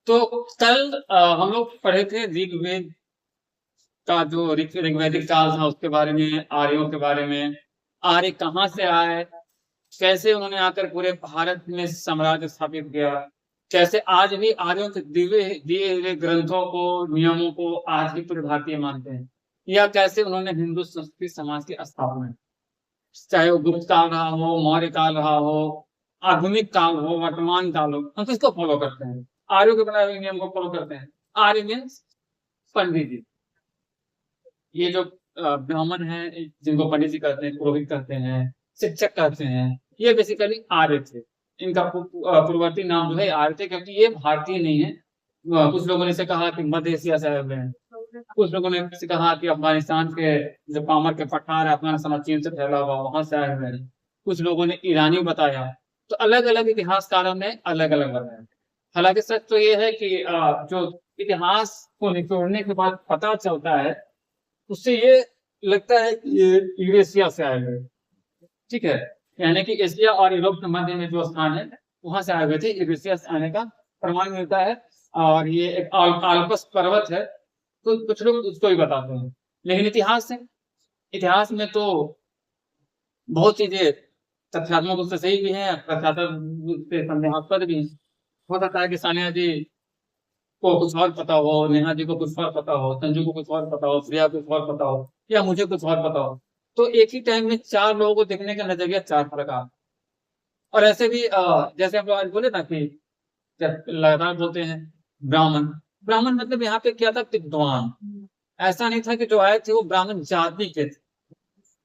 तो कल हम लोग पढ़े थे ऋग्वेद का जो ऋग्वैदिक काल था उसके बारे में, आर्यों के बारे में। आर्य कहाँ से आए, कैसे उन्होंने आकर पूरे भारत में साम्राज्य स्थापित किया, कैसे आज भी आर्यों के दिए हुए ग्रंथों को, नियमों को आज भी पूरे भारतीय मानते हैं, या कैसे उन्होंने हिंदू संस्कृति समाज की स्थापना की। चाहे वो गुप्त काल रहा हो, मौर्य काल रहा हो, आधुनिक काल हो, वर्तमान काल हो, हम किसको फॉलो करते हैं? आर्यों के बनाए हुए नियम को फॉलो करते हैं। आर्य मीन्स पंडित जी। ये जो ब्राह्मण है, जिनको पंडित जी कहते हैं, पुरोहित कहते हैं, शिक्षक कहते हैं, ये बेसिकली आर्य थे। इनका पूर्ववर्ती नाम जो है आर्य थे, क्योंकि ये भारतीय नहीं है। कुछ लोगों ने इसे कहा कि मध्य एशिया से आए हुए हैं, कुछ लोगों ने इसे कहा कि अफगानिस्तान के जो पामर के पठार है, अफगानिस्तान चीन से फैला हुआ, वहां से आए हुए हैं। कुछ लोगों ने ईरानी बताया। तो अलग अलग इतिहासकारों ने अलग अलग बताया। हालांकि सच तो ये है कि जो इतिहास को निचोड़ने के बाद पता चलता है, उससे ये लगता है कि ये यूरेशिया से आए हुए। ठीक है, यानी कि एशिया और यूरोप के मध्य में जो स्थान है, वहां से आए हुए थे। यूरेशिया से आने का प्रमाण मिलता है। और ये एक आल्पस पर्वत है, तो कुछ लोग उसको ही बताते हैं। लेकिन इतिहास में तो बहुत चीजें तथ्यात्मक रूप से सही भी है, तथ्यात्मक रूप से संदेहास्पद भी है। हो सकता है कि सानिया जी को कुछ और पता हो, नेहा जी को कुछ और पता हो, संजू को कुछ और पता हो, श्रेया को कुछ और पता हो, या मुझे कुछ और पता हो। तो एक ही टाइम में चार लोगों को देखने का नजरिया चार प्रकार। और ऐसे भी जैसे हम लोग आज बोले ना कि जब लगातार बोलते हैं ब्राह्मण। ब्राह्मण मतलब यहाँ पे क्या था? विद्वान। ऐसा नहीं था कि जो आए थे वो ब्राह्मण जाति के थे।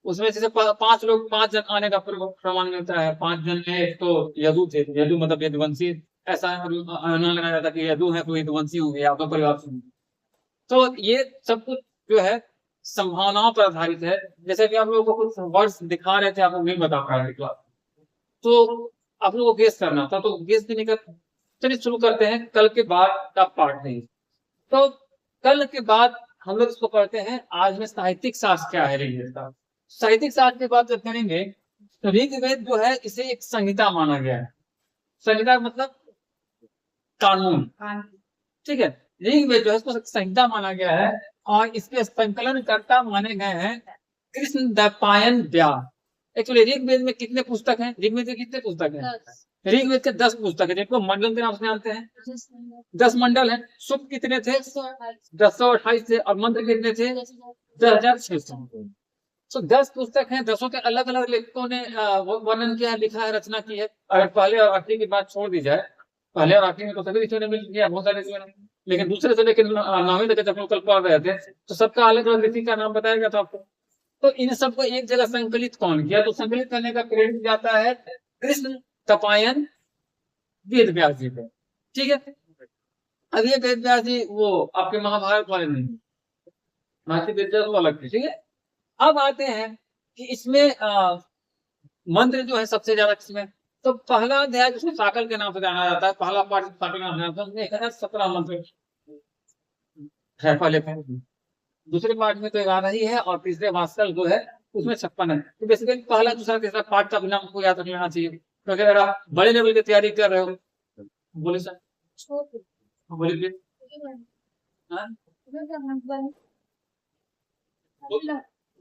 उसमें से पांच लोग, पांच जन आने का प्रमाण मिलता है। पांच जन में एक तो यदु थे, यदु मतलब यदुवंशी। ऐसा अनुमान लगाया जाता है कि यदु है तो यदुवंशी होंगे, यादव परिवार से होंगे। तो ये सब कुछ जो है संभावनाओं पर आधारित है। जैसे कि आप लोगों को कुछ वर्ड्स दिखा रहे थे, आप लोग नहीं बता पा रहे थे, तो आप लोगों को गेस करना था। तो गेस देने का, चलिए शुरू करते हैं कल के बाद का पार्ट नहीं। तो कल के बाद हम लोग इसको पढ़ते हैं। आज में साहित्यिक शास्त्र क्या है ऋग्वेद का। साहित्यिक शास्त्र की बात जब करेंगे तो ऋग्वेद जो है इसे एक संहिता माना गया है। संहिता मतलब कानून। ठीक है, ऋग्वेद जो है इसको संहिता माना गया है। और इसके संकलन कर्ता माने गए हैं कृष्ण द्वैपायन व्यास। एक्चुअली ऋग्वेद में कितने पुस्तक हैं? ऋग्वेद के कितने पुस्तक हैं? ऋग्वेद के 10 पुस्तक है, जिनको मंडल के नाम से जानते हैं। 10 मंडल है। सूक्त कितने थे? 1028 थे। और मंत्र कितने थे? 10,600। तो 10 पुस्तक हैं। 10 के अलग अलग लेखकों ने वर्णन किया है, लिखा है, रचना की है। अगर पहले और आखिरी की बात छोड़ दी जाए, पहले और आखिरी में तो सभी ऋषियों ने मिल किया, बहुत सारे ऋषियों ने। लेकिन दूसरे से लेकर नौवीं तक जब लोग कल पढ़ रहे थे, तो सबका अलग अलग ऋषि का नाम बताया गया था आपको। तो इन सबको एक जगह संकलित कौन किया? तो संकलित करने का क्रेडिट जाता है कृष्ण तपायन वेद व्यास जी को। ठीक है, अब ये वेद व्यास जी वो आपके महाभारत वाले नहीं, महर्षि वेद व्यास वो अलग थे। ठीक है, अब आते हैं कि इसमें मंत्र जो है सबसे ज्यादा किसमें। तो पहला अध्याय जिसको साकल के नाम से जाना जाता है, पहला पाठ साकल के नाम से जाना जाता है, 17 मंत्र है पहले में। दूसरे पार्ट में तो 11 ही है, और तीसरे भास्कर जो है उसमें 56 है। तो बेसिकली पहला दूसरा तीसरा पार्ट का भी नाम आपको याद रख लेना चाहिए। तो अगर आप बड़े लेवल की तैयारी कर रहे हो, बोले सर, बोलिए। हाँ?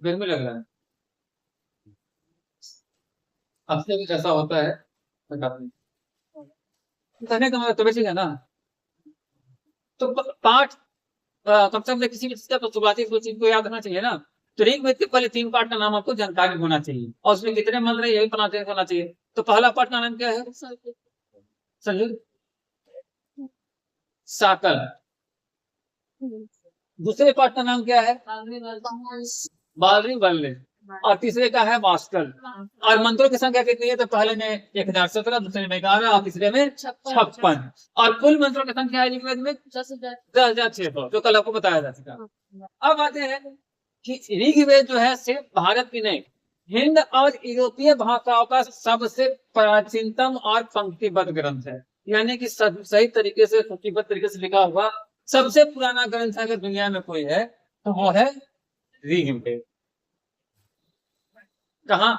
गर्मी लग रहा है, अब से कुछ ऐसा होता है कहने का मतलब, तबीयत ठीक है ना? तो पाठ कम से कम किसी भी चीज का तो शुरुआती चीज को याद रखना चाहिए ना। तो ऋग्वेद के पहले 3 पाठ का नाम आपको जानकारी होना चाहिए, और उसमें कितने मंत्र है यही पता होना चाहिए। तो पहला पाठ का नाम क्या है? संयुक्त साकल। दूसरे पाठ का नाम क्या है? बालरी बल्ले। और तीसरे का है भास्कर। और मंत्रों की संख्या कितनी है? तो पहले में 1017, दूसरे में 11, और तीसरे में 56। और कुल मंत्रों की संख्या है ऋग्वेद में 10,600, जो कल आपको बताया जा चुका। अब आते हैं कि ऋग्वेद जो है सिर्फ भारत की नहीं, हिंद और यूरोपीय भाषाओं का सबसे प्राचीनतम और पंक्तिबद्ध ग्रंथ है। यानी कि सही तरीके से पंक्तिबद्ध तरीके से लिखा हुआ सबसे पुराना ग्रंथ अगर दुनिया में कोई है तो वो है ऋग्वेद। कहा?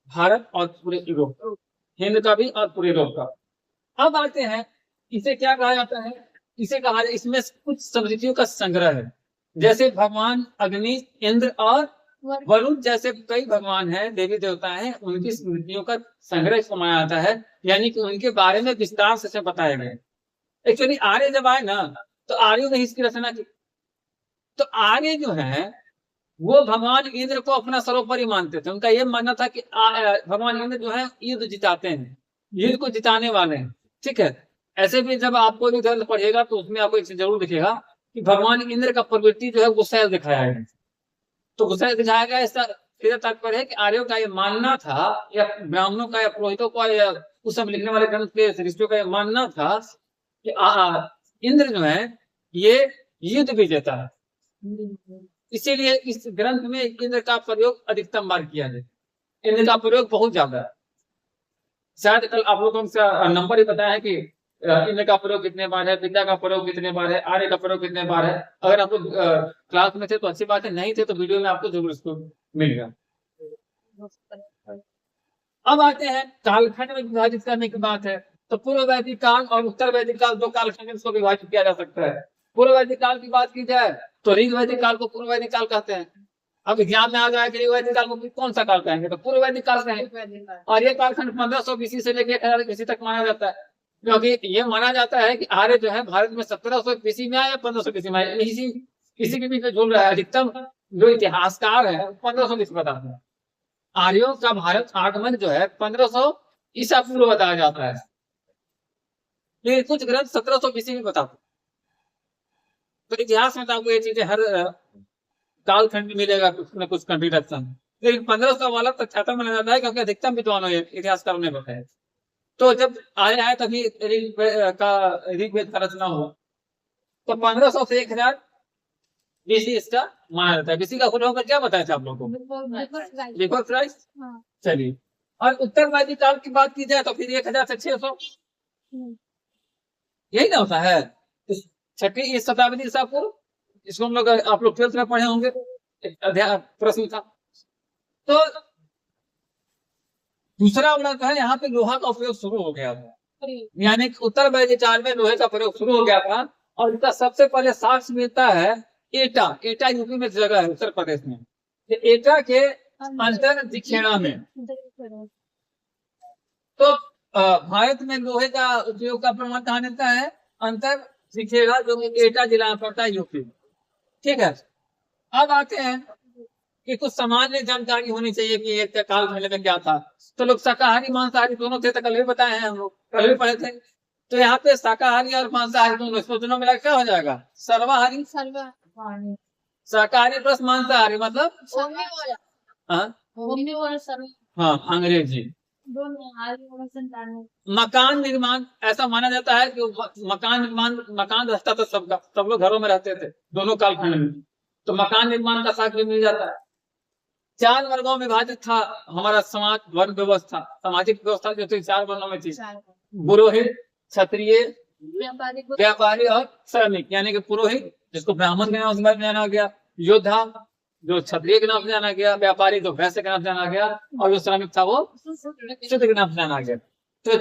भारत और पूरे यूरोप, हिंद का भी और पूरे यूरोप का। अब आते हैं, इसे क्या कहा जाता है? इसे कहा जाए, इसमें कुछ स्मृतियों का संग्रह है। जैसे भगवान अग्नि, इंद्र और वरुण जैसे कई भगवान हैं, देवी देवता हैं, उनकी स्मृतियों का संग्रह इसको माना जाता है, यानी कि उनके बारे में विस्तार से बताया गया। एक्चुअली आर्य जब आए ना, तो आर्यों ने इसकी रचना की। तो आर्य जो है वो भगवान इंद्र को अपना सर्वोपरि मानते थे। उनका ये मानना था कि भगवान इंद्र जो है युद्ध जिताते हैं, युद्ध को जिताने वाले हैं। ठीक है, ऐसे भी जब आपको भी ग्रंथ पढ़ेगा तो उसमें आपको एक चीज जरूर दिखेगा कि भगवान इंद्र का प्रवृत्ति जो है गुस्सैल दिखाया है। तो गुस्सैल दिखाया गया, इसका सीधा तात्पर्य है कि आर्यों का ये मानना था, या ब्राह्मणों का या पुरोहितों का या उस समय लिखने वाले ग्रंथ के ऋषियों का ये मानना था कि इंद्र जो है ये युद्ध विजेता है। इसीलिए इस ग्रंथ में इंद्र का प्रयोग अधिकतम बार किया है। इंद्र का प्रयोग बहुत ज्यादा है। शायद कल आप लोगों से नंबर ही बताया है कि इंद्र का प्रयोग कितने बार है, विद्या का प्रयोग कितने बार है, आर्य का प्रयोग कितने बार है। अगर आप लोग क्लास में थे तो अच्छी बात है, नहीं थे तो वीडियो में आपको जरूर इसको मिलेगा। अब आते हैं कालखंड में विभाजित करने की बात है, तो पूर्व वैदिक काल और उत्तर वैदिक काल, दो कालखंड में इसको विभाजित किया जा सकता है। पूर्व वैदिक काल की बात की जाए तो ऋग वैदिक काल को पूर्व वैदिक काल कहते हैं। अब एग्जाम में आ जाए कि ऋग वैदिक काल को कौन सा काल कहेंगे, तो पूर्व वैदिक काल कहेंगे। और ये कालखंड 1500 BC से लेकर 1000 BC तक माना जाता है, क्योंकि ये माना जाता है कि आर्य जो है भारत में 1700 BC में आया या 1500 BC में आया, इसी के बीच में झूल रहा है। अधिकतम जो इतिहासकार है 1500 BC बताते हैं। आर्यों का भारत आगमन जो है 1500 ईसा पूर्व बताया जाता है, लेकिन कुछ ग्रंथ 1700 BC में बताते हैं। तो इतिहास में तो आपको ये चीजें हर कालखंड में मिलेगा, कुछ न कुछ कंट्रीडक्शन। लेकिन 1500 वाला तथ्यात्मक माना जाता है, क्योंकि अधिकतम विद्वानों इतिहासकारों ने बताया। तो जब आर्य आए तभी ऋग्वेद का रचना हुआ, तो 1500 से 1000 BC इसका माना जाता है। BC का फुल होकर क्या बताया था आप लोगों को? Before Christ. चलिए, और उत्तर वैदिक काल की बात की जाए तो फिर 1000 से 600, यही ना होता है। छठी शताब्दी ईसा पूर्व, इसको हम लोग, आप लोग 12th में पढ़े होंगे, अध्याय प्रश्न था। तो दूसरा वाला जो है, यहाँ पे लोहा का उपयोग शुरू हो गया था, यानी कि उत्तर वैदिक काल में लोहे का प्रयोग शुरू हो गया था। और इसका सबसे पहले साक्ष्य मिलता है एटा। एटा यूपी में जगह है, उत्तर प्रदेश में। एटा के अंतर दिखेड़ा में। तो भारत में लोहे का उपयोग का प्रमाण कहाँ मिलता है? अंतर दिखेड़ा, जो एटा जिला में पड़ता है, यूपी। ठीक है, अब आते हैं कि कुछ सामान्य जानकारी होनी चाहिए कि एक कालखंड में क्या था। तो लोग शाकाहारी मांसाहारी दोनों थे, तो कल भी बताए हैं, हम लोग कल भी पढ़े थे। तो यहाँ पे शाकाहारी और मांसाहारी दोनों, इसको दोनों मिला क्या हो जाएगा? सर्वाहारी। शाकाहारी प्लस मांसाहारी मतलब हाँ, अंग्रेजी। मकान निर्माण, ऐसा माना जाता है कि मकान रहता था सबका, सब लोग घरों में रहते थे दोनों कालखंड में। तो मकान निर्माण का साक्ष्य मिल जाता है। 4 वर्गों में विभाजित था हमारा समाज, वर्ग व्यवस्था, सामाजिक व्यवस्था जो थी 4 वर्गों में थी। पुरोहित, क्षत्रिय, व्यापारी और श्रमिक। यानी कि पुरोहित जिसको ब्राह्मण के नाम से जाना गया, योद्धा जो क्षत्रिय के नाम से जाना गया, व्यापारी तो वैश्य के नाम से जाना गया, और जो श्रमिक था वो शूद्र के नाम से जाना गया। तो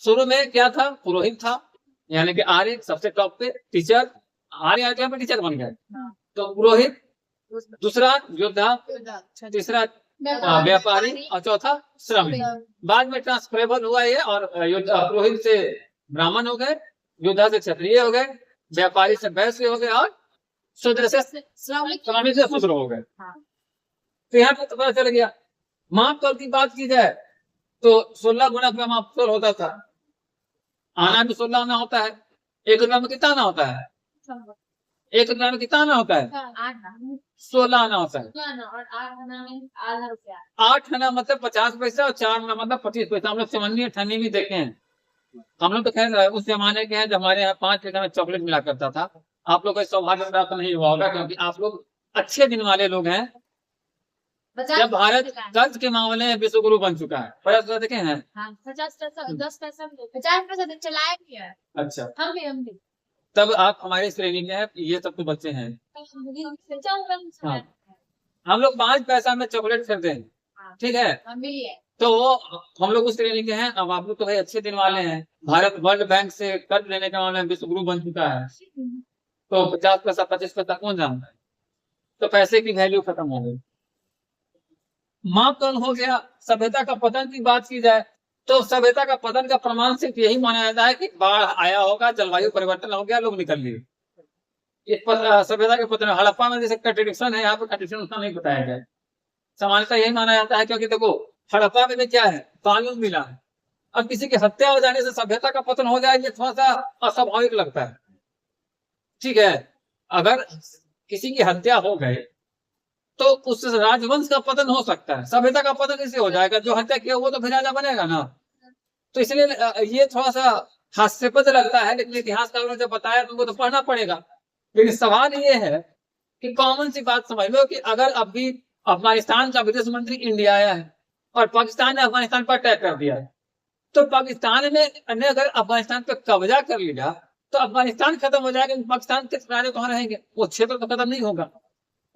शुरू में क्या था? पुरोहित था, यानी कि आर्य सबसे टॉप पे, टीचर, आर्य आके पे टीचर बन गए। तो पुरोहित, दूसरा योद्धा, तीसरा व्यापारी और चौथा श्रमिक। बाद में ट्रांसफरेबल हुआ ये, और पुरोहित से ब्राह्मण हो गए, योद्धा से क्षत्रिय हो गए, व्यापारी से वैश्य हो गए, और शूद्र से श्रमिक से शूद्र हो गए। तो यहाँ पे पता चल गया। मापतोल की बात की जाए तो 16 गुना का मापतोल होता था। आना भी 16 आना होता है। 1 रुपया में कितना आना होता है? 1 रुपया में कितना आना होता है? 16 आना होता है। 8 आना मतलब 50 पैसा, और 4 आना मतलब 25 पैसा। हम लोग चवन्नी अठन्नी भी देखे हैं। हम लोग तो खैर उस जमाने के हैं जब हमारे यहाँ 5 पैसा में चॉकलेट मिला करता था। आप लोग का सौभाग्य प्राप्त नहीं हुआ होगा, क्योंकि आप लोग अच्छे दिन वाले लोग हैं। जब भारत कर्ज के मामले में विश्व गुरु बन चुका है। 50 पैसा देखे हैं? 50 पैसा, 10 पैसा, 50 पैसा चलाया भी है। अच्छा, हम भी तब आप हमारे श्रेणी में हैं। ये सब तो बच्चे हैं। हाँ। हम लोग 5 पैसा में चॉकलेट खरीदे हैं, ठीक है। तो वो हम लोग उस श्रेणी के हैं। अब आप लोग तो भाई अच्छे दिन वाले हैं। भारत वर्ल्ड बैंक से कर्ज लेने के मामले में विश्व गुरु बन चुका है, तो 50 पैसा 25 पैसा कौन जानता है। तो पैसे की वैल्यू खत्म हो गई। मापदंड हो गया। सभ्यता का पतन की बात की जाए तो सभ्यता का पतन का प्रमाण सिर्फ यही माना जाता है कि बाढ़ आया होगा, जलवायु परिवर्तन हो गया, लोग निकल लिए। सभ्यता के पतन हड़प्पा में जैसे कंट्रडिक्शन है, यहाँ पर कंट्रडिक्शन उतना नहीं बताया गया। सामान्यतः यही माना जाता है, क्योंकि देखो हड़प्पा में क्या है, कानून मिला है। अब किसी की हत्या हो जाने से सभ्यता का पतन हो जाए, ये थोड़ा सा अस्वाभाविक लगता है। ठीक है, अगर किसी की हत्या हो गई तो उस राजवंश का पतन हो सकता है, सभ्यता का पतन कैसे हो जाएगा? जो हत्या किया वो तो फिर राजा बनेगा ना। तो इसलिए ये थोड़ा सा हास्यास्पद लगता है, लेकिन इतिहासकारों ने जब बताया तुमको तो पढ़ना पड़ेगा। लेकिन सवाल ये है कि कॉमन सी बात समझ लो कि अगर अभी अफगानिस्तान का विदेश मंत्री इंडिया आया है और पाकिस्तान ने अफगानिस्तान पर अटैक कर दिया है, तो पाकिस्तान ने अगर अफगानिस्तान पर कब्जा कर लिया तो अफगानिस्तान खत्म हो जाएगा, पाकिस्तान के राजा कहाँ रहेंगे? वो क्षेत्र तो खत्म नहीं होगा।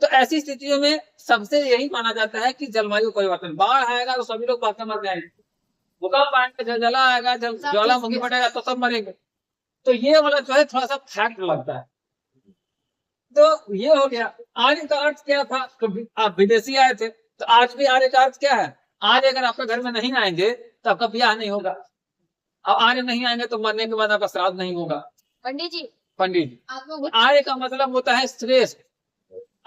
तो ऐसी स्थितियों में सबसे यही माना जाता है कि जलवायु परिवर्तन, बाढ़ आएगा तो सभी लोग भागकर मर जाएंगे, भूकंप आएगा, जलजला आएगा, ज्वालामुखी फटेगा तो सब मरेंगे। तो ये वाला जो है थोड़ा सा फैक्ट लगता है। तो ये हो गया। आर्य का अर्थ क्या था? तो आप विदेशी आए थे, तो आज भी आर्य का अर्थ क्या है? आर्य अगर आपके घर में नहीं आएंगे तो आपका ब्याह नहीं होगा। अब आर्य नहीं आएंगे तो मरने के बाद आपका श्राद्ध नहीं होगा। पंडित जी आर्य का मतलब होता है श्रेष्ठ।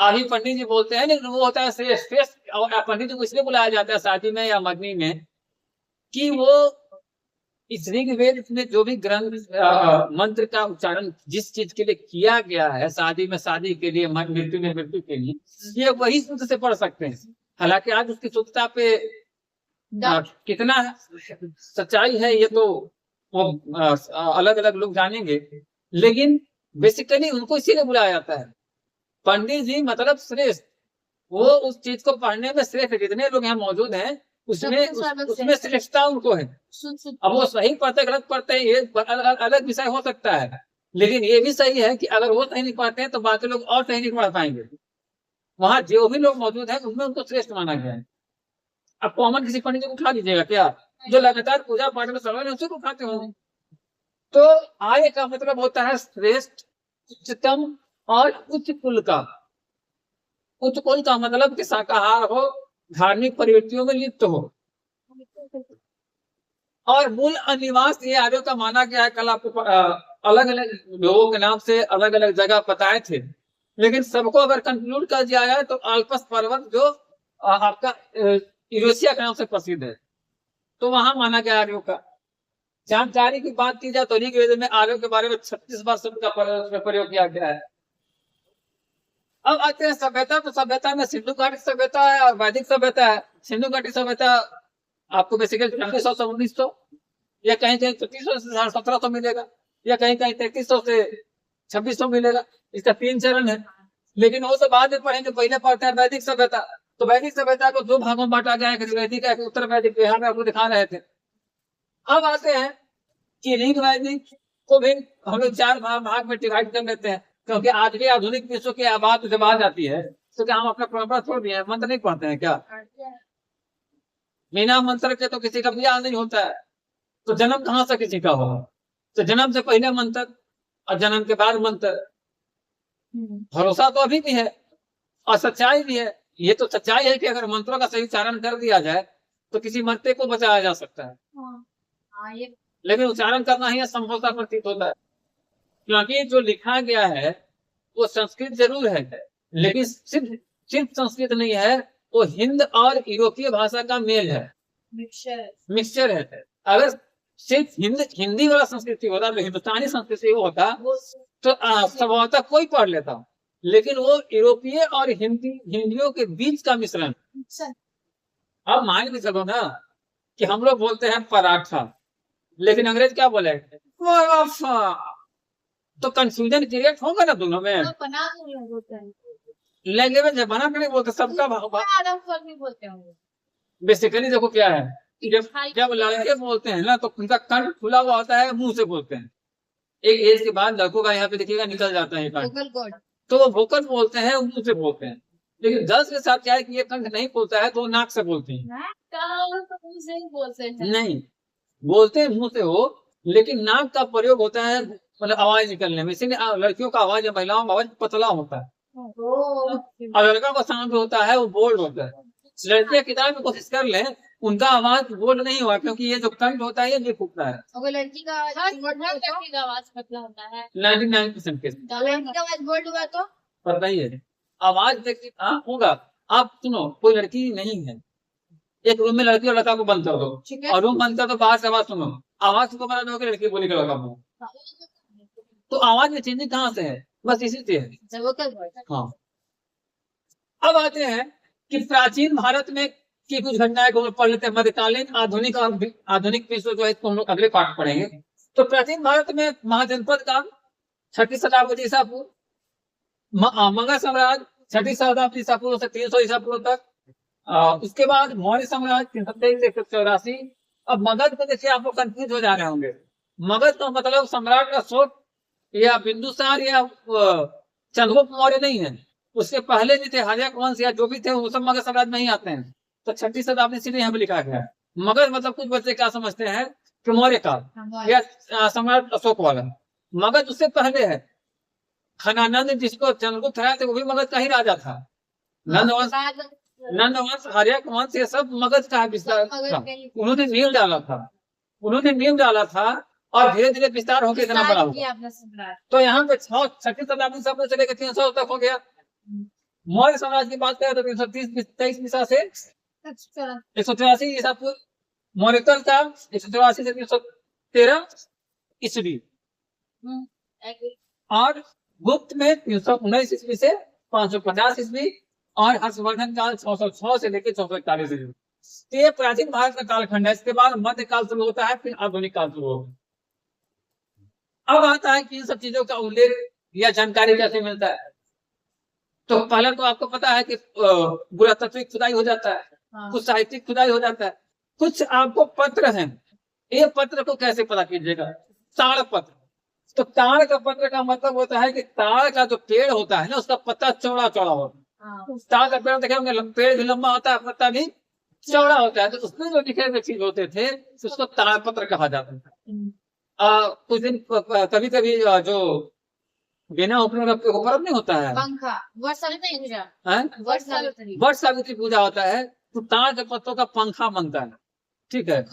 अभी पंडित जी बोलते हैं, लेकिन वो होता है श्रेष्ठ। श्रेष्ठ और पंडित जी को इसलिए बुलाया जाता है शादी में या मगनी में कि वो इस ऋग्वेद में जो भी ग्रंथ मंत्र का उच्चारण जिस चीज के लिए किया गया है, शादी में शादी के लिए, मृत्यु में मृत्यु के लिए, ये वही शुद्ध से पढ़ सकते हैं। हालांकि आज उसकी शुद्धता पे कितना सच्चाई है ये तो वो अलग अलग लोग जानेंगे, लेकिन बेसिकली उनको इसीलिए बुलाया जाता है। पंडित जी मतलब श्रेष्ठ, वो उस चीज को पढ़ने में श्रेष्ठ। जितने लोग यहाँ मौजूद हैं उसमें श्रेष्ठता उनको है। अब वो सही पढ़ते गलत पढ़ते हैं, ये अलग विषय हो सकता है, लेकिन ये भी सही है कि अगर वो सही नहीं पढ़ते हैं तो बाकी लोग और सही नहीं पढ़ पाएंगे। वहां जो भी लोग मौजूद हैं उनमें उनको श्रेष्ठ माना गया है। अब कॉमन किसी पंडित को उठा लीजिएगा क्या, जो लगातार पूजा पाठ में समय उसी को उठाते होंगे। तो आर्य का मतलब होता है श्रेष्ठ, उच्चतम और उच्च कुल का। उच्च कुल का मतलब कि शाकाहार हो, धार्मिक प्रवृत्तियों में लिप्त हो। और मूल अनिवास ये आर्यों का माना गया है। कल आपको अलग अलग लोगों के नाम से अलग अलग जगह बताए थे, लेकिन सबको अगर कंक्लूड कर दिया जाए तो अल्पस पर्वत जो आपका यूरेशिया के नाम से प्रसिद्ध है, तो वहां माना गया आर्यों का। जानकारी की बात की जाए तो ऋग्वेद में आर्यों के बारे में 36 बार शब्द का प्रयोग किया गया है। अब आते हैं सभ्यता। तो सभ्यता में सिंधु घाटी सभ्यता है और वैदिक सभ्यता है। सिंधु घाटी सभ्यता आपको बेसिकली 2500 से 1900 या कहीं कहीं 3300 से 1700 मिलेगा, या कहीं कहीं 3300 से 2600 मिलेगा। इसका 3 चरण है, लेकिन वो तो बाद में पढ़ेंगे। पहले पढ़ते हैं वैदिक सभ्यता। तो वैदिक सभ्यता को 2 भागों में बांटा गया है, एक वैदिक है, उत्तर वैदिक। बिहार में आपको दिखा रहे थे। अब आते हैं कि ऋग वैदिक को भी हम लोग 4 भाग में डिवाइड कर लेते हैं, क्योंकि आज भी आधुनिक विश्व की आबाद जब आ जाती है तो क्या हम अपना परंपरा छोड़ दिए? मंत्र नहीं पढ़ते हैं क्या? बिना मंत्र के तो किसी का ब्याह नहीं होता है। तो जन्म कहाँ से किसी का होगा? तो जन्म से पहले मंत्र और जन्म के बाद मंत्र। भरोसा तो अभी भी है और सच्चाई भी है। ये तो सच्चाई है कि अगर मंत्रों का सही उच्चारण कर दिया जाए तो किसी मरते को बचाया जा सकता है। लेकिन उच्चारण करना ही असंभव सा प्रतीत होता है, क्योंकि जो लिखा गया है वो संस्कृत जरूर है, लेकिन सिर्फ संस्कृत नहीं है, वो हिंद और यूरोपीय भाषा का मेल है, मिक्सचर है। अगर सिर्फ हिंदी वाला संस्कृति होता, तो हिंदुस्तानी संस्कृति होता तो संभवतः कोई पढ़ लेता, लेकिन वो यूरोपीय और हिंदियों के बीच का मिश्रण। अब मान के चलो ना कि हम लोग बोलते हैं पराठा, लेकिन अंग्रेज क्या बोले? तो कंफ्यूजन क्रिएट होगा ना दोनों में। लैंग्वेज है, बना के नहीं बोलते, सबका बोलते हैं। बेसिकली देखो क्या है, जब लड़के बोलते हैं ना तो उनका कंठ खुला हुआ होता है, मुंह से बोलते हैं। एक एज के बाद लड़कों का यहाँ पे देखिएगा निकल जाता है, तो वो वोकल बोलते हैं, मुंह से बोलते हैं। लेकिन गर्ल्स के साथ क्या है कि ये कंठ नहीं बोलता है तो वो नाक से बोलती है। तो मुंह से ही बोलते हैं। नहीं, बोलते मुंह से हो, लेकिन नाक का प्रयोग होता है मतलब आवाज निकलने में, इसीलिए लड़कियों का आवाज या महिलाओं का आवाज पतला होता है और लड़का का साउंड होता है वो बोल्ड होता है। लड़कियां किताब में कोशिश कर लें, उनका आवाज बोल्ड नहीं हुआ, क्योंकि ये जो कंठ होता है ये नहीं फूकता है। अगर लड़की का आवाज लड़की का आवाज पतला होता है 99% केस में लड़की का आवाज बोल्ड हुआ तो पता ही है। आवाज देखिए होगा। आप सुनो, कोई लड़की नहीं है, एक रूम में लड़की और लड़का को बंद कर दो ठीक है और रूम बंद कर दो, बाहर से आवाज सुनो, आवाज को बना दो कि लड़की बोली लड़का बोल, तो आवाज में चेंजिंग कहाँ से है? बस इसी से है। जब वो कल बोलता हाँ, अब आते हैं कि प्राचीन भारत में की कुछ घटनाएं को पढ़ लेते हैं। मध्यकालीन आधुनिक और आधुनिक विश्व जो है इसको हम लोग अगले पाठ पढ़ेंगे। तो प्राचीन भारत में महाजनपद का 6ठी शताब्दी ईसा पूर्व, मगध साम्राज्य 6ठी शताब्दी ईसा पूर्व से 300 ईसा पूर्व तक, उसके बाद मौर्य साम्राज्य 327 से 184। अब मगध को देखिए आप लोग कंफ्यूज हो जा रहे होंगे। मगध का मतलब सम्राट अशोक या बिंदुसार या चंद्रगुप्त मौर्य नहीं है, उसके पहले भी थे, हर्यक वंश या जो भी थे वो सब मगध साम्राज्य में ही आते हैं। तो 6ठी शताब्दी इसीलिए यहाँ पे लिखा गया है। मगध मतलब कुछ बच्चे क्या समझते हैं कि मौर्य काल या सम्राट अशोक वाला। मगध उससे पहले है। खनानंद जिसको चंद्रगुप्त हराए थे वो भी मगध का ही राजा था। नंदवंश, हर्यक वंश, ये सब मगध का विस्तार था। उन्होंने नींव डाला था और धीरे धीरे विस्तार होकर इतना बड़ा हुआ। तो यहाँ पे 6ठी शताब्दी से लेकर 300 तक हो गया। मौर्य साम्राज्य की बात करें तो 330 ईसा से 184 ईसा पूर्व, मौर्यकाल का 184 से 313 ईस्वी, और गुप्त में 319 ईस्वी से 550 ईस्वी, और हर्षवर्धन काल 606 से लेकर 641 ईस्वी। तो ये प्राचीन भारत का कालखंड है। इसके बाद मध्य काल शुरू होता है, फिर आधुनिक काल शुरू होता है। अब आता है कि इन सब चीजों का उल्लेख या जानकारी कैसे मिलता है। तो पहले तो आपको पता है कि पुरातात्विक खुदाई हो जाता है, कुछ साहित्यिक खुदाई हो जाता है, कुछ आपको पत्र हैं। ये पत्र को कैसे पता कीजिएगा? ताड़ पत्र। तो ताड़ का पत्र का मतलब होता है कि ताड़ का जो पेड़ होता है ना उसका पत्ता चौड़ा चौड़ा होता है। ताड़ का पेड़ देखे होंगे, पेड़ भी लंबा होता है, पत्ता भी चौड़ा होता है। तो उसमें जो लिखे हुए चीज होते थे उसको ताड़ पत्र कहा जाता था। कुछ दिन कभी कभी जो बिना उपनयन का पर्व नहीं होता है, पंखा वट सावित्री वट सावित्री पूजा होता है, तो ताड़ के पत्तों का पंखा बनता है, ठीक है,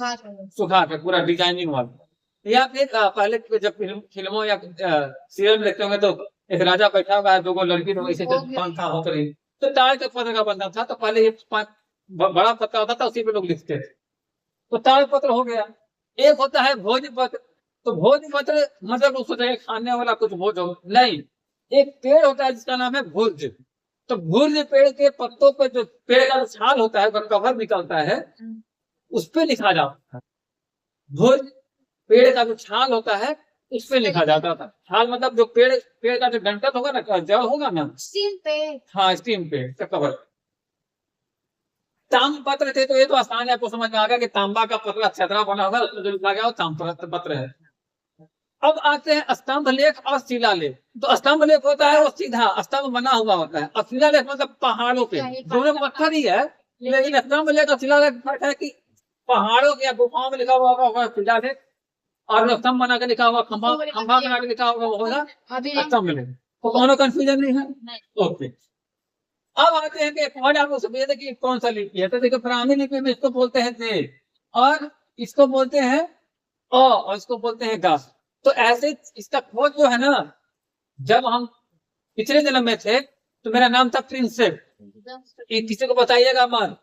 सुखा के पूरा डिजाइनिंग वाला। या फिर पहले जब फिल्मों या सीरियल में देखते होंगे तो एक राजा बैठा हुआ है, 2 लड़की तो ऐसे पंखा होकर ही, तो ताड़ के पत्र का बनता था। तो पहले ये बड़ा पत्ता होता था, उसी पे लोग लिखते थे। तो ताड़ पत्र हो गया। एक होता है भोज पत्र। तो भोज पत्र मतलब उसको चाहिए खाने वाला कुछ भोज हो नहीं, एक पेड़ होता है जिसका नाम है भुर्ज। तो भुर्ज पेड़ के पत्तों पर जो पेड़ का छाल होता है, कवर निकलता है, उस पे लिखा जाता है। भुर्ज पेड़ का जो छाल होता है उस पे लिखा जाता था। छाल मतलब जो पेड़ का जो डंठल होगा ना, जड़ होगा ना, स्टीम पे, हाँ स्टीम पे कवर। ताम्र पत्र थे, तो ये तो आसान है, आपको समझ में आ गया कि तांबा का पत्र छतरा बना होगा, उसमें जो लिखा गया वो ताम्र पत्र है। अब आते हैं स्तंभ लेख और शिलालेख। तो स्तंभ लेख होता है वो सीधा स्तंभ बना हुआ होता है, और शिलालेख मतलब पहाड़ों पे, दोनों को पत्थर ही है, लेकिन स्तंभ लेख और शिलालेख फर्क है कि पहाड़ों या गुफाओं में लिखा हुआ होगा शिलालेख, और स्तंभ बना के लिखा हुआ, खंभा बना के लिखा हुआ होगा स्तंभ लेख। तो कोनो कंफ्यूजन नहीं है, ओके। अब आते हैं कि पहले आपको समझिए कि कौन सा लिपि है। तो देखो ब्राह्मी लिपि में इसको बोलते हैं दे, और इसको बोलते हैं अ, और इसको बोलते हैं गा। तो ऐसे इसका खोज जो है ना, जब हम पिछले जन्म में थे तो मेरा नाम था प्रिंसेप, किसी को बताइएगा मत,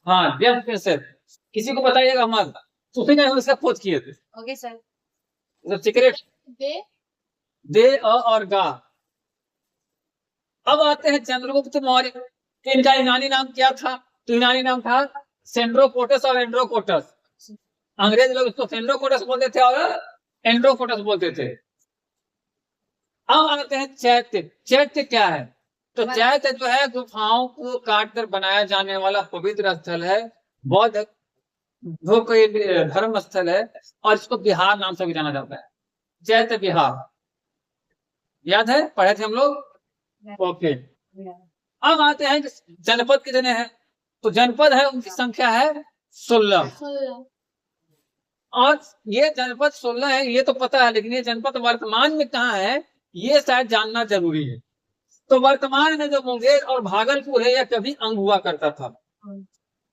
हाँ जेम्स प्रिंसेप, किसी को बताइएगा मत। तो उसी ने इसका खोज किए थे। Okay sir. सीक्रेट दे अ और गा। अब आते हैं चंद्रगुप्त मौर्य। इनका यूनानी नाम क्या था? तो यूनानी नाम था सेंड्रोकोटस और एंड्रोकोटस। अंग्रेज लोग इसको सेंड्रोकोटस बोलते थे और एंड्रोकोटस बोलते थे। अब आते हैं चैत्य। चैत्य क्या है? तो चैत्य जो है गुफाओं को काट कर बनाया जाने वाला पवित्र स्थल है, बौद्ध धर्म स्थल है, और इसको बिहार नाम से भी जाना जाता है। चैत्य बिहार याद है, पढ़े थे हम लोग, ओके। अब आते हैं कि जनपद कितने हैं, तो जनपद है उनकी संख्या है 16। 16। और ये जनपद 16 है ये तो पता है, लेकिन ये जनपद वर्तमान में कहाँ है ये शायद जानना जरूरी है। तो वर्तमान में जो मुंगेर और भागलपुर है यह कभी अंग हुआ करता था,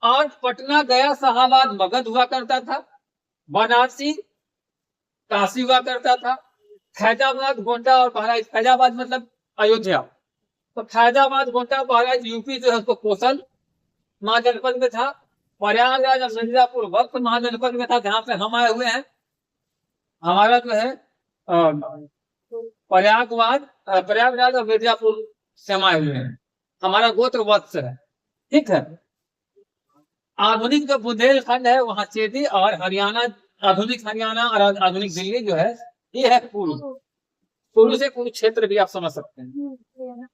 और पटना गया शाहाबाद मगध हुआ करता था, बनारसी काशी हुआ करता था, फैजाबाद गोंडा और बहराइच, फैजाबाद मतलब अयोध्या, तो फैजाबाद गोंडा बहराइच यूपी जो है उसको कोसल महाजनपद में था। प्रयागराज और मिर्जापुर वक्त महाजनपद में था, जहाँ पे हम आए हुए हैं। हमारा जो है प्रयागराज और मिर्जापुर से हम आए हुए हैं, हमारा गोत्र वत्स है, ठीक है। आधुनिक जो बुंदेलखंड है वहाँ चेदी और हरियाणा, आधुनिक हरियाणा और आधुनिक दिल्ली जो है ये है कुरु से कुरुक्षेत्र भी आप समझ सकते हैं।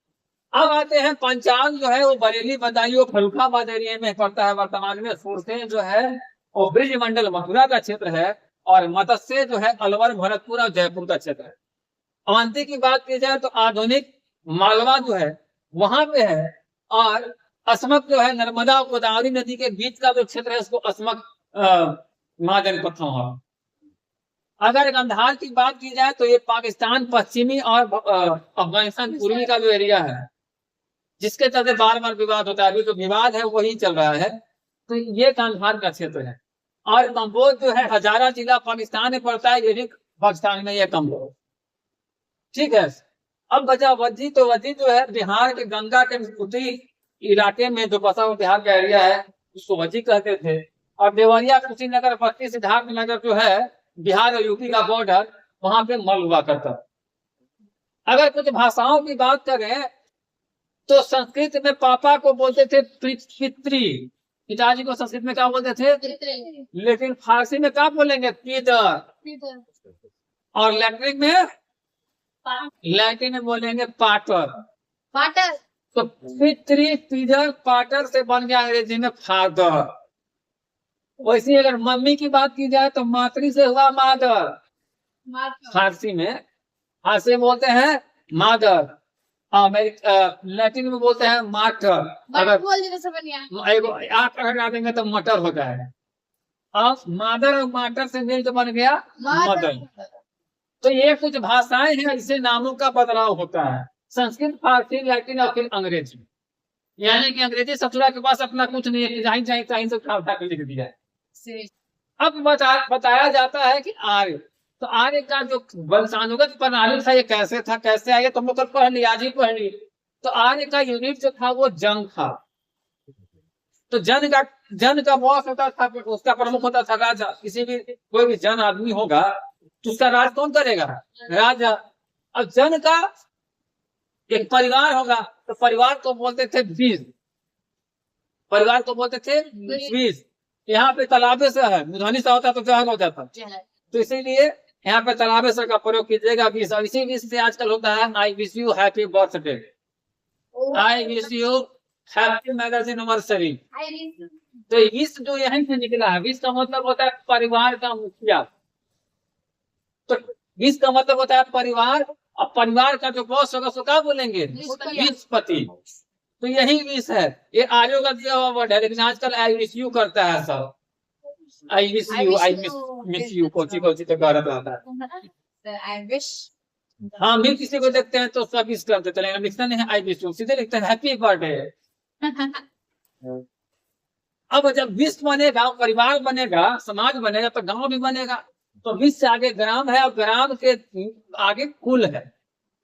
अब आते हैं पंचांग जो है वो बरेली बदायूं फर्रुखाबाद एरिया में पड़ता है वर्तमान में। सूरतें जो है वो ब्रिज मंडल मथुरा का क्षेत्र है, और मत्स्य जो है अलवर भरतपुर और जयपुर का क्षेत्र है। अवंती की बात की जाए तो आधुनिक मालवा जो है वहां पे है, और अस्मक जो है नर्मदा और गोदावरी नदी के बीच का जो क्षेत्र है उसको अस्मक महाजनपद कहा। अगर गंधार की बात की जाए तो ये पाकिस्तान पश्चिमी और अफगानिस्तान पूर्वी का जो एरिया है, जिसके चलते बार बार विवाद होता है, अभी तो विवाद है वही चल रहा है, तो ये गांधार का क्षेत्र है। और कम्बोज जो है हजारा जिला पाकिस्तान में पड़ता है, ये भी पाकिस्तान में ये कम्बोज, ठीक है। अब बचा वज्जी, तो वज्जी जो है बिहार के गंगा के उत्तरी इलाके में जो बसा हुआ बिहार का एरिया है उसको वज्जी कहते थे। और देवरिया कुशीनगर बस्ती सिद्धार्थ नगर जो है बिहार और यूपी का बॉर्डर, वहां पे मल हुआ करता। अगर कुछ भाषाओं की बात करें तो संस्कृत में पापा को बोलते थे पितृ, पिताजी को संस्कृत में क्या बोलते थे, लेकिन फारसी में क्या बोलेंगे पितर, और लैटिन में बोलेंगे पाटर। पाटर तो पितृ पितर पाटर से बन गया अंग्रेजी में फादर। वैसे अगर मम्मी की बात की जाए तो मातृ से हुआ मादर, फारसी में फारसी में बोलते हैं मादर, लैटिन में बोलते हैं माटर। अगर आठ देंगे तो मटर होता है। अब मादर और माटर से मिल तो बन गया मदर। तो ये कुछ भाषाएं हैं, इससे नामों का बदलाव होता है, संस्कृत, फारसी, लैटिन और फिर अंग्रेजी। यानी कि अंग्रेजी ससुरा के पास अपना कुछ नहीं है, जाहि जाहि से उठा के लिख दिया है। अब बताया जाता है कि आर्य, तो आर्य का जो वंशानुगत प्रणाली था ये कैसे था, कैसे आया, तुम लोग पढ़ लिया, आज ही पढ़ ली। तो आर्य का यूनिट जो था वो जन था। तो जन का बॉस होता था, उसका प्रमुख होता था राजा। किसी भी कोई भी जन आदमी होगा तो उसका राज कौन करेगा, राजा। अब जन का एक परिवार होगा तो परिवार को बोलते थे बीज, परिवार को बोलते थे बीज। यहाँ पे तालाबे से है, ध्वनि सा होता तो जहर हो जाता, तो इसीलिए यहाँ पे तालाबे से का प्रयोग कीजिएगा। बीस, और इसी बीस से आजकल होता है I wish you happy birthday, I wish you happy magazine anniversary. तो विश जो यहीं से निकला है, विश का मतलब होता है परिवार का मुखिया। तो विश का मतलब होता है परिवार, और परिवार का जो बॉस होगा उसको क्या बोलेंगे, विशपति। तो यही विश है, ये आर्यों का दिया हुआ वर्ड है, लेकिन आजकल आई विश यू करता है सब। I wish you, I miss you, Kochi तो गलत रहता है। आई विश, हाँ, मिल किसी को देखते हैं तो सब विश करते थे, लेकिन लिखते नहीं है आई विश यू, सीधे लिखते हैं हैप्पी बर्थडे। अब जब विश्व बनेगा, परिवार बनेगा, समाज बनेगा, तो गांव भी बनेगा। तो विश्व से आगे ग्राम है, और ग्राम के आगे कुल है।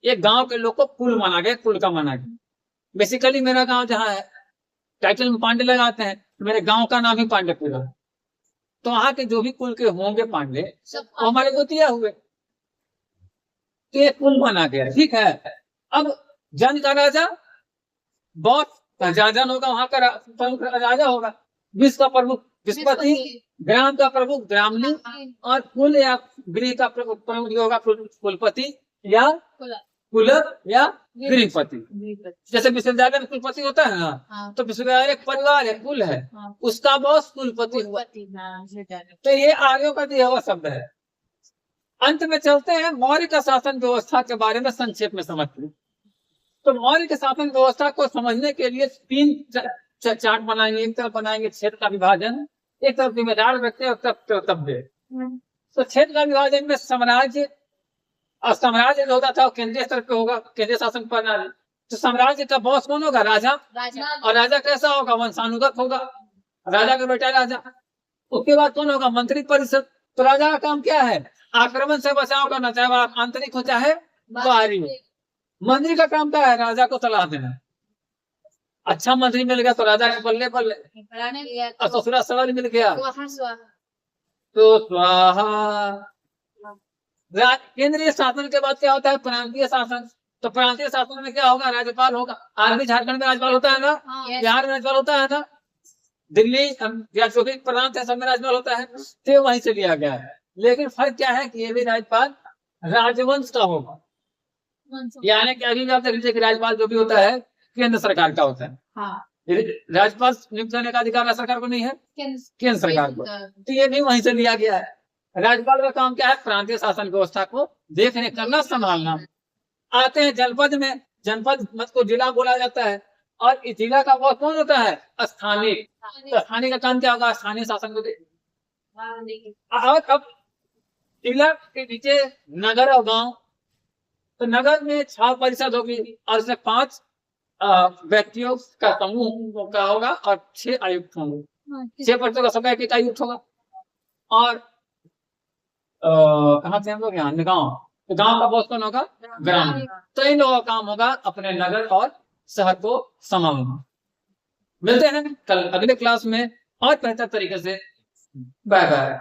एक गांव के लोग को कुल माना गया, कुल का माना गया। बेसिकली मेरा गांव जहाँ है, टाइटल में पांडे लगाते हैं, मेरे गांव का नाम ही पांडेपुरा। तो वहां के जो भी कुल के होंगे पांडे, वो हमारे गोतिया हुए, तो ये कुल माना गया, ठीक है। अब जन का राजा बॉस, जन होगा वहां का प्रमुख राजा होगा, विश्व का प्रमुख विश्वपति, ग्राम का प्रमुख ग्रामली, और कुल या गृह का प्रमुख होगा कुलपति या कुलक या गृहपति। जैसे विश्वविद्यालय में कुलपति होता है ना, तो विश्वविद्यालय एक परिवार है, कुल है, उसका बॉस कुलपति हुआ। तो ये आर्यों का दिया हुआ शब्द है। अंत में चलते हैं मौर्य का शासन व्यवस्था के बारे में संक्षेप में समझते हैं। तो मौर्य के शासन व्यवस्था को समझने के लिए तीन चार्ट बनाएंगे। एक तरफ बनाएंगे क्षेत्र का विभाजन, एक तरफ जिम्मेदार व्यक्ति और तरफ कर्तव्य। तो क्षेत्र का विभाजन में साम्राज्य, और साम्राज्य जो होता था वो केंद्रीय स्तर पे होगा, केंद्रीय शासन प्रणाली। तो साम्राज्य का बॉस कौन होगा? राजा। और राजा कैसा होगा? वंशानुगत होगा, राजा का बेटा राजा। उसके बाद कौन होगा? मंत्री परिषद। तो राजा का काम क्या है? आक्रमण से बचाव करना, चाहे वह आंतरिक हो चाहे बाहरी हो। मंत्री का काम क्या है? राजा को सलाह देना। अच्छा मंत्री मिल गया तो राजा के बल्ले बल्ले, और ससुरा सवाल मिल गया तो स्वाहा। केंद्रीय शासन के बाद क्या होता है? प्रांतीय शासन। तो प्रांतीय शासन में क्या होगा? राज्यपाल होगा। आज भी झारखंड में राज्यपाल होता है ना, बिहार में राज्यपाल होता है ना, दिल्ली या जो भी प्रांत है सब में राज्यपाल होता है। तो वहीं से लिया गया है। लेकिन फर्क क्या है कि ये भी राज्यपाल राजवंश का होगा। यानी कि अभी आप देख लीजिए कि राज्यपाल जो भी होता है केंद्र सरकार का होता है। राज्यपाल नियुक्त करने का अधिकार राज्य सरकार को नहीं है, केंद्र सरकार को। तो ये भी वहीं से लिया गया है। राज्यपाल का काम क्या है? प्रांतीय शासन व्यवस्था को देखने करना, संभालना। आते हैं जनपद में। जनपद मत को जिला बोला जाता है, और इस जिला का बॉस कौन होता है? स्थानीय। तो स्थानीय का काम क्या होगा? स्थानीय शासन को और अब जिला के नीचे नगर और गांव। तो नगर में 6 परिषद होगी और इसमें 5 व्यक्तियों का समूह का होगा और 6 आयुक्त होंगे। 6 परिषद का सबका एक आयुक्त होगा। और कहाँ से हम लोग? यहाँ गाँव। तो गांव का बॉस कौन होगा? ग्राम। तो इन लोगों का काम होगा अपने नगर और शहर को संभालना। मिलते हैं कल अगले क्लास में और बेहतर तरीके से। Bye bye.